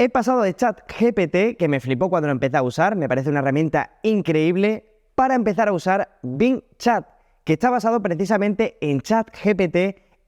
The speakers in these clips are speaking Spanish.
He pasado de ChatGPT, que me flipó cuando lo empecé a usar, me parece una herramienta increíble, para empezar a usar Bing Chat, que está basado precisamente en ChatGPT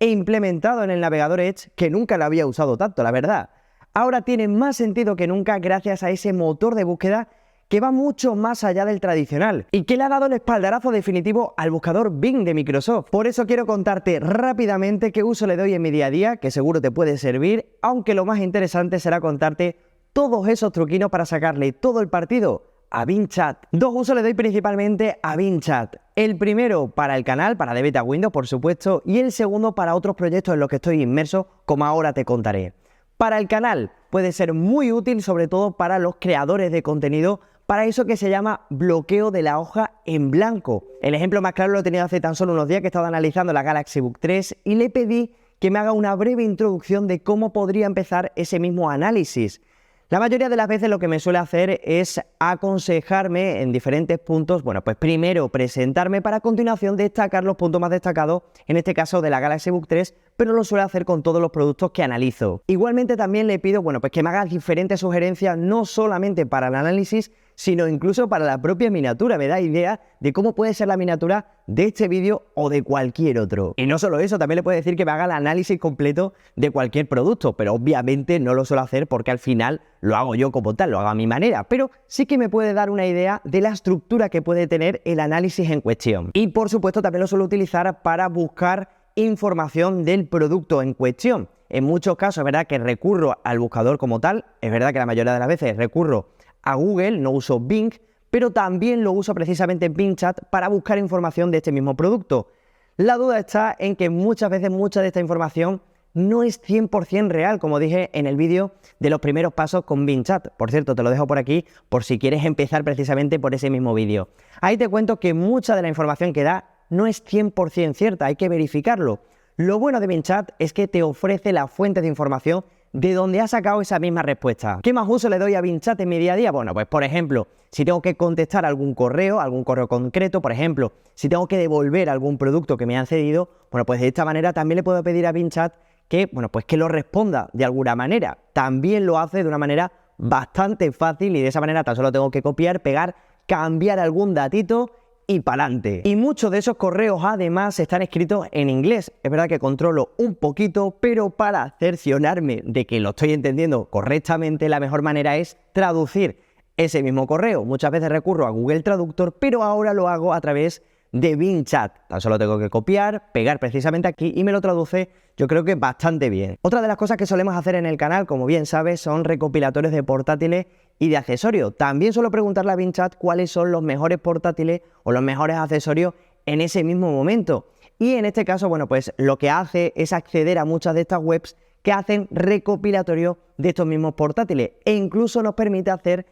e implementado en el navegador Edge, que nunca lo había usado tanto, la verdad. Ahora tiene más sentido que nunca gracias a ese motor de búsqueda que va mucho más allá del tradicional y que le ha dado el espaldarazo definitivo al buscador Bing de Microsoft. Por eso quiero contarte rápidamente qué uso le doy en mi día a día, que seguro te puede servir, aunque lo más interesante será contarte todos esos truquinos para sacarle todo el partido a Bing Chat. Dos usos le doy principalmente a Bing Chat. El primero para el canal, para The Beta Window, por supuesto, y el segundo para otros proyectos en los que estoy inmerso, como ahora te contaré. Para el canal puede ser muy útil, sobre todo para los creadores de contenido, para eso que se llama bloqueo de la hoja en blanco. El ejemplo más claro lo he tenido hace tan solo unos días, que he estado analizando la Galaxy Book 3 y le pedí que me haga una breve introducción de cómo podría empezar ese mismo análisis. La mayoría de las veces lo que me suele hacer es aconsejarme en diferentes puntos, bueno, pues primero presentarme para a continuación destacar los puntos más destacados, en este caso de la Galaxy Book 3, pero lo suele hacer con todos los productos que analizo. Igualmente también le pido, bueno, pues que me haga diferentes sugerencias, no solamente para el análisis, sino incluso para la propia miniatura. Me da idea de cómo puede ser la miniatura de este vídeo o de cualquier otro. Y no solo eso, también le puedo decir que me haga el análisis completo de cualquier producto, pero obviamente no lo suelo hacer porque al final lo hago yo como tal, lo hago a mi manera, pero sí que me puede dar una idea de la estructura que puede tener el análisis en cuestión. Y por supuesto también lo suelo utilizar para buscar información del producto en cuestión. En muchos casos es verdad que recurro al buscador como tal, es verdad que la mayoría de las veces recurro a Google, no uso Bing, pero también lo uso precisamente en Bing Chat para buscar información de este mismo producto. La duda está en que muchas veces mucha de esta información no es 100% real, como dije en el vídeo de los primeros pasos con Bing Chat. Por cierto, te lo dejo por aquí por si quieres empezar precisamente por ese mismo vídeo. Ahí te cuento que mucha de la información que da no es 100% cierta, hay que verificarlo. Lo bueno de Bing Chat es que te ofrece la fuente de información de donde ha sacado esa misma respuesta. ¿Qué más uso le doy a Bing Chat en mi día a día? Bueno, pues por ejemplo, si tengo que contestar algún correo concreto, por ejemplo, si tengo que devolver algún producto que me han cedido, bueno, pues de esta manera también le puedo pedir a Bing Chat que, bueno, pues que lo responda de alguna manera. También lo hace de una manera bastante fácil y de esa manera tan solo tengo que copiar, pegar, cambiar algún datito y para adelante. Y muchos de esos correos además están escritos en inglés. Es verdad que controlo un poquito, pero para cerciorarme de que lo estoy entendiendo correctamente, la mejor manera es traducir ese mismo correo. Muchas veces recurro a Google Traductor, pero ahora lo hago a través de Bing Chat. Tan solo tengo que copiar, pegar precisamente aquí y me lo traduce, yo creo que bastante bien. Otra de las cosas que solemos hacer en el canal, como bien sabes, son recopilatorios de portátiles y de accesorios. También suelo preguntarle a Bing Chat cuáles son los mejores portátiles o los mejores accesorios en ese mismo momento. Y en este caso, bueno, pues lo que hace es acceder a muchas de estas webs que hacen recopilatorio de estos mismos portátiles e incluso nos permite hacer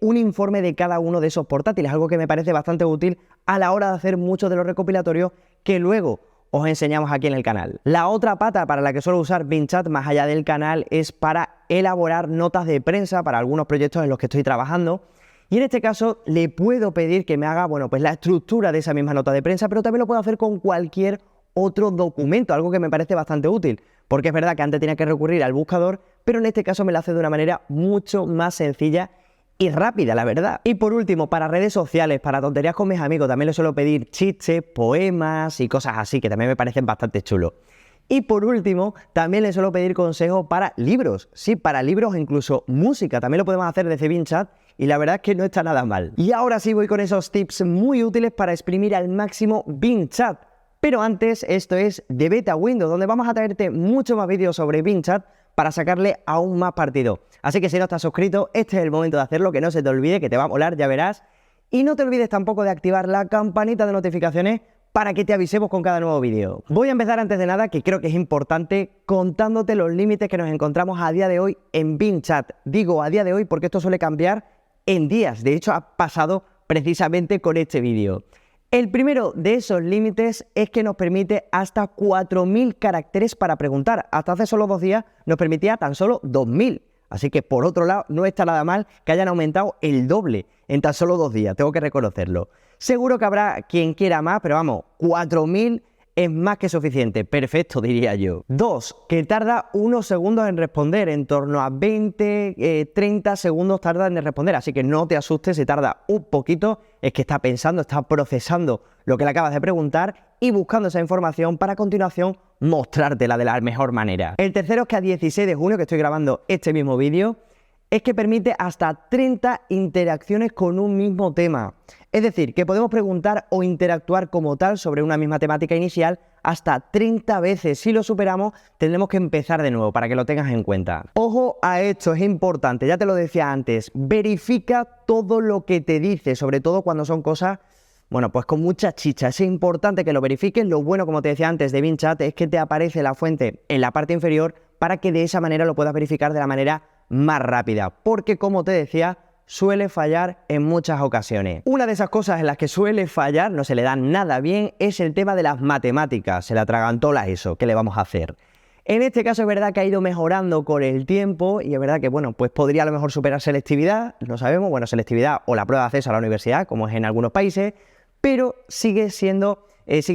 un informe de cada uno de esos portátiles, algo que me parece bastante útil a la hora de hacer muchos de los recopilatorios que luego os enseñamos aquí en el canal. La otra pata para la que suelo usar Bing Chat más allá del canal es para elaborar notas de prensa para algunos proyectos en los que estoy trabajando. Y en este caso le puedo pedir que me haga, bueno, pues la estructura de esa misma nota de prensa, pero también lo puedo hacer con cualquier otro documento, algo que me parece bastante útil, porque es verdad que antes tenía que recurrir al buscador, pero en este caso me lo hace de una manera mucho más sencilla y rápida, la verdad. Y por último, para redes sociales, para tonterías con mis amigos, también les suelo pedir chistes, poemas y cosas así, que también me parecen bastante chulos. Y por último, también les suelo pedir consejos para libros. Sí, para libros e incluso música. También lo podemos hacer desde Bing Chat y la verdad es que no está nada mal. Y ahora sí voy con esos tips muy útiles para exprimir al máximo Bing Chat. Pero antes, esto es The Beta Window, donde vamos a traerte muchos más vídeos sobre Bing Chat para sacarle aún más partido. Así que si no estás suscrito, este es el momento de hacerlo, que no se te olvide, que te va a molar, ya verás. Y no te olvides tampoco de activar la campanita de notificaciones para que te avisemos con cada nuevo vídeo. Voy a empezar antes de nada, que creo que es importante, contándote los límites que nos encontramos a día de hoy en Bing Chat. Digo a día de hoy porque esto suele cambiar en días. De hecho, ha pasado precisamente con este vídeo. El primero de esos límites es que nos permite hasta 4000 caracteres para preguntar. Hasta hace solo 2 días nos permitía tan solo 2000. Así que por otro lado no está nada mal que hayan aumentado el doble en tan solo 2 días, tengo que reconocerlo. Seguro que habrá quien quiera más, pero vamos, 4000 es más que suficiente, perfecto diría yo. 2, que tarda unos segundos en responder, en torno a 20, 30 segundos tarda en responder, así que no te asustes si tarda un poquito, es que está pensando, está procesando lo que le acabas de preguntar y buscando esa información para a continuación mostrártela de la mejor manera. El tercero es que a 16 de junio, que estoy grabando este mismo vídeo, es que permite hasta 30 interacciones con un mismo tema. Es decir, que podemos preguntar o interactuar como tal sobre una misma temática inicial hasta 30 veces. Si lo superamos, tendremos que empezar de nuevo, para que lo tengas en cuenta. Ojo a esto, es importante, ya te lo decía antes, verifica todo lo que te dice, sobre todo cuando son cosas, bueno, pues con mucha chicha. Es importante que lo verifiques. Lo bueno, como te decía antes, de Bing Chat es que te aparece la fuente en la parte inferior para que de esa manera lo puedas verificar de la manera más rápida, porque como te decía, suele fallar en muchas ocasiones. Una de esas cosas en las que suele fallar, no se le da nada bien, es el tema de las matemáticas. Se le atragantó la ESO, ¿qué le vamos a hacer? En este caso es verdad que ha ido mejorando con el tiempo y es verdad que, bueno, pues podría a lo mejor superar selectividad, no sabemos, bueno, selectividad o la prueba de acceso a la universidad, como es en algunos países, pero sigue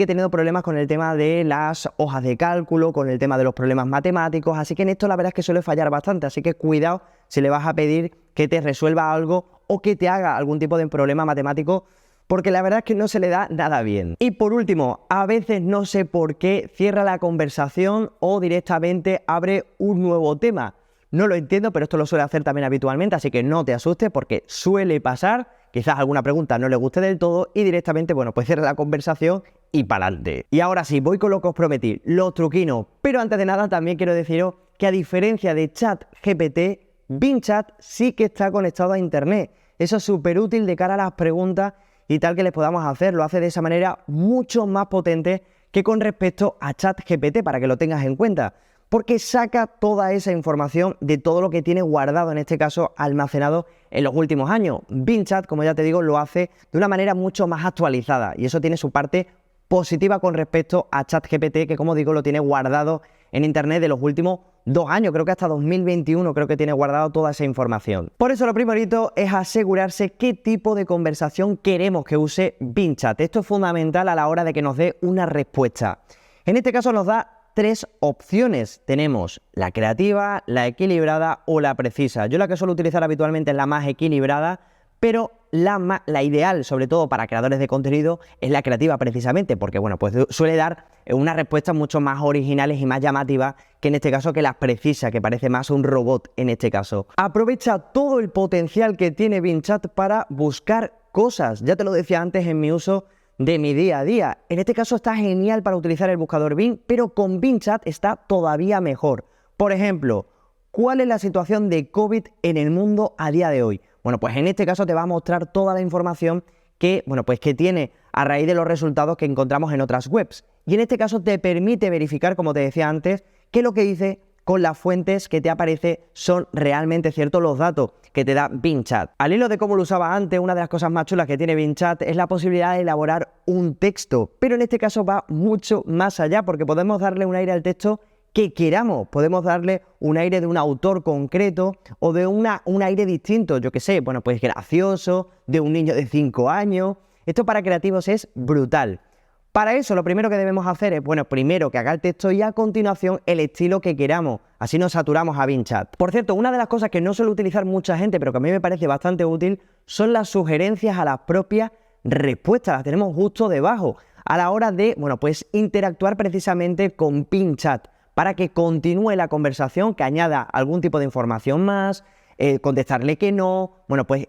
teniendo problemas con el tema de las hojas de cálculo, con el tema de los problemas matemáticos, así que en esto la verdad es que suele fallar bastante, así que cuidado si le vas a pedir que te resuelva algo o que te haga algún tipo de problema matemático, porque la verdad es que no se le da nada bien. Y por último, a veces no sé por qué cierra la conversación o directamente abre un nuevo tema. No lo entiendo, pero esto lo suele hacer también habitualmente, así que no te asustes porque suele pasar. Quizás alguna pregunta no le guste del todo y directamente, bueno, pues cierra la conversación y pa'lante. Y ahora sí, voy con lo que os prometí, los truquinos. Pero antes de nada también quiero deciros que a diferencia de ChatGPT, Bing Chat sí que está conectado a internet. Eso es súper útil de cara a las preguntas y tal que les podamos hacer. Lo hace de esa manera mucho más potente que con respecto a ChatGPT, para que lo tengas en cuenta, porque saca toda esa información de todo lo que tiene guardado, en este caso almacenado en los últimos años. Bing Chat, como ya te digo, lo hace de una manera mucho más actualizada y eso tiene su parte positiva con respecto a ChatGPT, que como digo lo tiene guardado en internet de los últimos 2 años, creo que hasta 2021 creo que tiene guardado toda esa información. Por eso lo primerito es asegurarse qué tipo de conversación queremos que use Bing Chat. Esto es fundamental a la hora de que nos dé una respuesta. En este caso nos da 3 opciones. Tenemos la creativa, la equilibrada o la precisa. Yo la que suelo utilizar habitualmente es la más equilibrada, pero la ideal, sobre todo para creadores de contenido, es la creativa precisamente, porque bueno, pues suele dar unas respuestas mucho más originales y más llamativas que en este caso que la precisa, que parece más un robot en este caso. Aprovecha todo el potencial que tiene Bing Chat para buscar cosas. Ya te lo decía antes en mi uso de mi día a día. En este caso está genial para utilizar el buscador Bing, pero con Bing Chat está todavía mejor. Por ejemplo, ¿cuál es la situación de COVID en el mundo a día de hoy? Bueno, pues en este caso te va a mostrar toda la información que, bueno, pues que tiene a raíz de los resultados que encontramos en otras webs. Y en este caso te permite verificar, como te decía antes, que lo que dice con las fuentes que te aparece son realmente ciertos los datos que te da Bing Chat. Al hilo de cómo lo usaba antes, una de las cosas más chulas que tiene Bing Chat es la posibilidad de elaborar un texto, pero en este caso va mucho más allá porque podemos darle un aire al texto que queramos. Podemos darle un aire de un autor concreto o de un aire distinto, yo que sé, bueno, pues gracioso, de un niño de 5 años. Esto para creativos es brutal. Para eso lo primero que debemos hacer es, bueno, primero que haga el texto y a continuación el estilo que queramos. Así nos saturamos a Bing Chat. Por cierto, una de las cosas que no suele utilizar mucha gente, pero que a mí me parece bastante útil, son las sugerencias a las propias respuestas. Las tenemos justo debajo a la hora de, bueno, pues interactuar precisamente con Bing Chat, para que continúe la conversación, que añada algún tipo de información más, contestarle que no, bueno, pues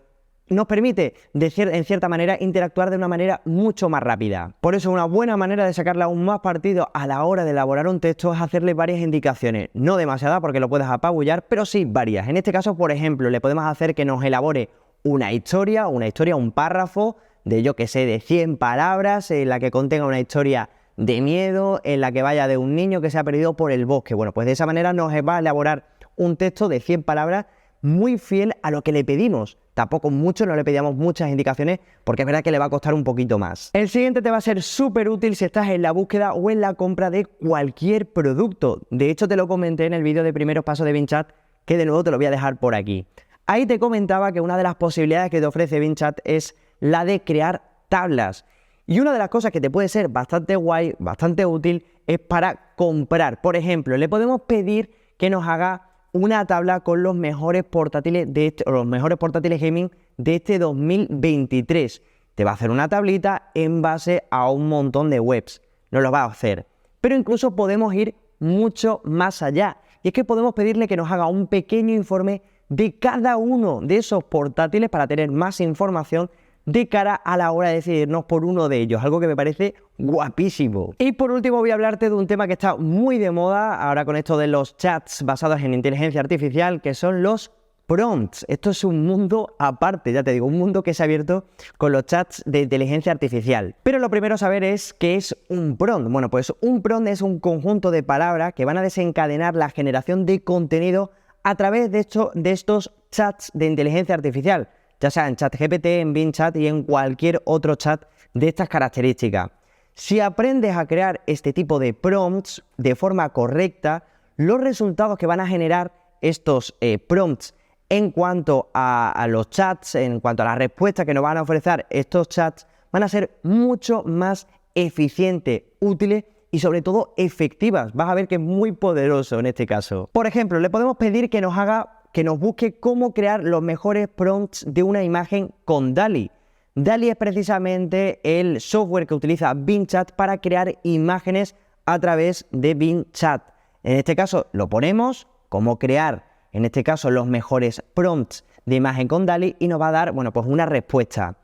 nos permite, en cierta manera, interactuar de una manera mucho más rápida. Por eso una buena manera de sacarle aún más partido a la hora de elaborar un texto es hacerle varias indicaciones, no demasiadas porque lo puedes apabullar, pero sí varias. En este caso, por ejemplo, le podemos hacer que nos elabore una historia, un párrafo de, yo que sé, de 100 palabras, en la que contenga una historia de miedo, en la que vaya de un niño que se ha perdido por el bosque. Bueno, pues de esa manera nos va a elaborar un texto de 100 palabras muy fiel a lo que le pedimos. Tampoco mucho, no le pedíamos muchas indicaciones porque es verdad que le va a costar un poquito más. El siguiente te va a ser súper útil si estás en la búsqueda o en la compra de cualquier producto. De hecho, te lo comenté en el vídeo de primeros pasos de Bing Chat, que de nuevo te lo voy a dejar por aquí. Ahí te comentaba que una de las posibilidades que te ofrece Bing Chat es la de crear tablas. Y una de las cosas que te puede ser bastante guay, bastante útil, es para comprar. Por ejemplo, le podemos pedir que nos haga una tabla con los mejores portátiles los mejores portátiles gaming de este 2023. Te va a hacer una tablita en base a un montón de webs. Nos lo va a hacer. Pero incluso podemos ir mucho más allá. Y es que podemos pedirle que nos haga un pequeño informe de cada uno de esos portátiles para tener más información de cara a la hora de decidirnos por uno de ellos, algo que me parece guapísimo. Y por último voy a hablarte de un tema que está muy de moda ahora con esto de los chats basados en inteligencia artificial, que son los prompts. Esto es un mundo aparte, ya te digo, un mundo que se ha abierto con los chats de inteligencia artificial. Pero lo primero a saber es qué es un prompt. Bueno, pues un prompt es un conjunto de palabras que van a desencadenar la generación de contenido a través de estos chats de inteligencia artificial, ya sea en ChatGPT, en Bing Chat y en cualquier otro chat de estas características. Si aprendes a crear este tipo de prompts de forma correcta, los resultados que van a generar estos prompts en cuanto a los chats, en cuanto a las respuestas que nos van a ofrecer estos chats, van a ser mucho más eficientes, útiles y sobre todo efectivas. Vas a ver que es muy poderoso en este caso. Por ejemplo, le podemos pedir que nos busque cómo crear los mejores prompts de una imagen con DALL-E. DALL-E es precisamente el software que utiliza Bing Chat para crear imágenes a través de Bing Chat. En este caso lo ponemos, cómo crear, en este caso, los mejores prompts de imagen con DALL-E y nos va a dar, bueno, pues una respuesta.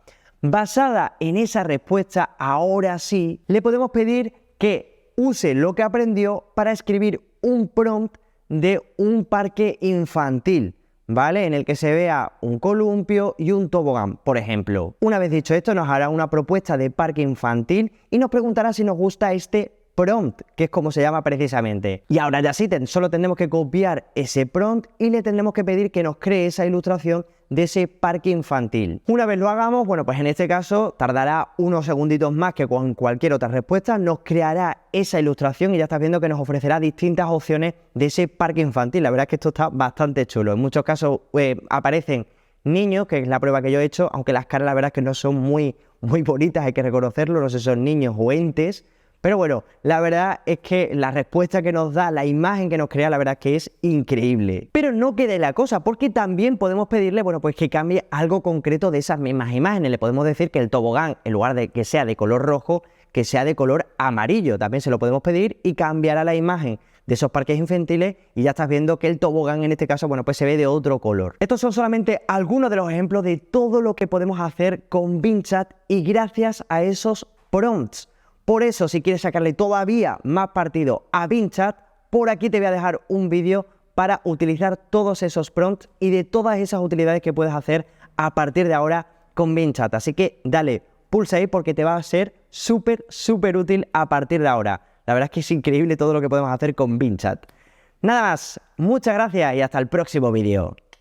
Basada en esa respuesta, ahora sí, le podemos pedir que use lo que aprendió para escribir un prompt de un parque infantil, ¿vale? En el que se vea un columpio y un tobogán, por ejemplo. Una vez dicho esto, nos hará una propuesta de parque infantil y nos preguntará si nos gusta este prompt, que es como se llama precisamente. Y ahora ya sí, solo tendremos que copiar ese prompt y le tendremos que pedir que nos cree esa ilustración de ese parque infantil. Una vez lo hagamos, bueno, pues en este caso tardará unos segunditos más que con cualquier otra respuesta, nos creará esa ilustración y ya estás viendo que nos ofrecerá distintas opciones de ese parque infantil. La verdad es que esto está bastante chulo. En muchos casos aparecen niños, que es la prueba que yo he hecho, aunque las caras la verdad es que no son muy bonitas, hay que reconocerlo, no sé si son niños o entes. Pero bueno, la verdad es que la respuesta que nos da, la imagen que nos crea, la verdad es que es increíble. Pero no quede la cosa, porque también podemos pedirle, bueno, pues que cambie algo concreto de esas mismas imágenes. Le podemos decir que el tobogán, en lugar de que sea de color rojo, que sea de color amarillo. También se lo podemos pedir y cambiará la imagen de esos parques infantiles y ya estás viendo que el tobogán en este caso, bueno, pues se ve de otro color. Estos son solamente algunos de los ejemplos de todo lo que podemos hacer con Bing Chat y gracias a esos prompts. Por eso, si quieres sacarle todavía más partido a Bing Chat, por aquí te voy a dejar un vídeo para utilizar todos esos prompts y de todas esas utilidades que puedes hacer a partir de ahora con Bing Chat. Así que dale, pulsa ahí porque te va a ser súper útil a partir de ahora. La verdad es que es increíble todo lo que podemos hacer con Bing Chat. Nada más, muchas gracias y hasta el próximo vídeo.